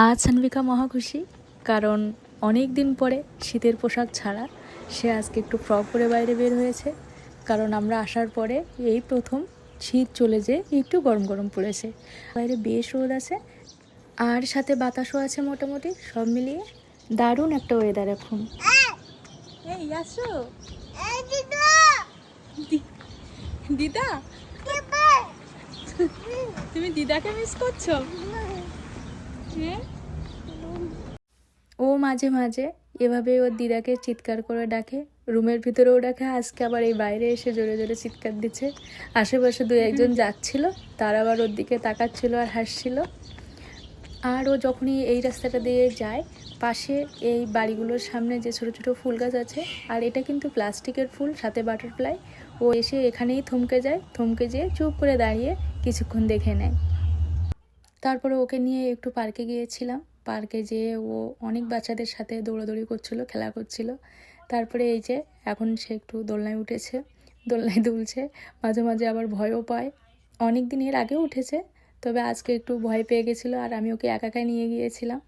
আজ সানভিকা মহা খুশি, কারণ অনেক দিন পরে শীতের পোশাক ছাড়া সে আজকে একটু ফ্রক পরে বাইরে বের হয়েছে। কারণ আমরা আসার পরে এই প্রথম শীত চলে যেয়ে একটু গরম গরম পড়েছে, বাইরে বেশ রোদ আছে আর সাথে বাতাসও আছে, মোটামুটি সব মিলিয়ে দারুণ একটা ওয়েদার এখন। দিদা, তুমি দিদাকে মিস করছো? ও মাঝে মাঝে এভাবে ওর দিদাকে চিৎকার করে ডাকে, রুমের ভিতরেও ডাকে, আজকে আবার এই বাইরে এসে জোরে জোরে চিৎকার দিচ্ছে। আশেপাশে দু একজন যাচ্ছিল, তারা আবার ওর দিকে তাকাচ্ছিল আর হাসছিল। আর ও যখনই এই রাস্তাটা দিয়ে যায়, পাশে এই বাড়িগুলোর সামনে যে ছোট ছোট ফুল গাছ আছে, আর এটা কিন্তু প্লাস্টিকের ফুল, সাথে বাটারফ্লাই, ও এসে এখানেই থমকে যায়, থমকে যেয়ে চুপ করে দাঁড়িয়ে কিছুক্ষণ দেখে নেয়। তারপরে ওকে নিয়ে একটু পার্কে গিয়েছিলাম। পার্কে যেয়ে ও অনেক বাচ্চাদের সাথে দৌড়াদৌড়ি করছিল, খেলা করছিল। তারপরে এই যে এখন সে একটু দোলনায় উঠেছে, দোলনায় দুলছে, মাঝে মাঝে আবার ভয়ও পায়। অনেক দিন এর আগেও উঠেছে, তবে আজকে একটু ভয় পেয়ে গেছিলো আর আমি ওকে একা একাই নিয়ে গিয়েছিলাম।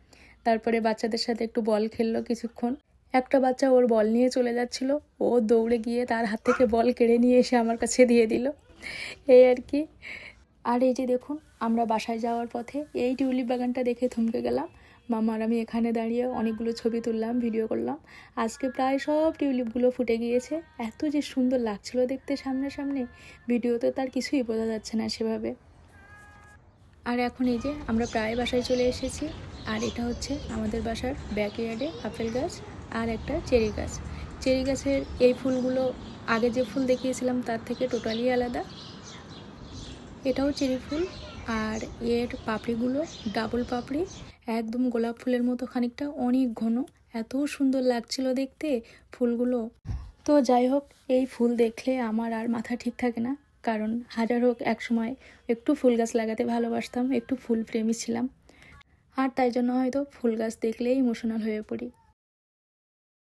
তারপরে বাচ্চাদের সাথে একটু বল খেললো কিছুক্ষণ। একটা বাচ্চা ওর বল নিয়ে চলে যাচ্ছিল, ও দৌড়ে গিয়ে তার হাত থেকে বল কেড়ে নিয়ে এসে আমার কাছে দিয়ে দিল, এই আর কি। আর এই যে দেখুন, আমরা বাসায় যাওয়ার পথে এই টিউলিপ বাগানটা দেখে থমকে গেলাম। মামা আর আমি এখানে দাঁড়িয়ে অনেকগুলো ছবি তুললাম, ভিডিও করলাম। আজকে প্রায় সব টিউলিপগুলো ফুটে গিয়েছে, এত যে সুন্দর লাগছিল দেখতে সামনে, ভিডিওতে তার কিছুই বোঝা যাচ্ছে না সেভাবে। আর এখন এই যে আমরা প্রায় বাসায় চলে এসেছি। আর এটা হচ্ছে আমাদের বাসার ব্যাকইয়ার্ডে আপেল গাছ আর একটা চেরি গাছ। চেরি গাছের এই ফুলগুলো আগে যে ফুল দেখিয়েছিলাম তার থেকে টোটালি আলাদা। এটাও চেরি ফুল, আর এর পাপড়িগুলো ডাবল পাপড়ি, একদম গোলাপ ফুলের মতো খানিকটা, অনেক ঘন, এত সুন্দর লাগছিল দেখতে ফুলগুলো। তো যাই হোক, এই ফুল দেখলে আমার আর মাথা ঠিক থাকে না, কারণ হাজার হোক একসময় একটু ফুল গাছ লাগাতে ভালোবাসতাম, একটু ফুল প্রেমী ছিলাম, আর তাই জন্য হয়তো ফুল গাছ দেখলেই ইমোশনাল হয়ে পড়ি।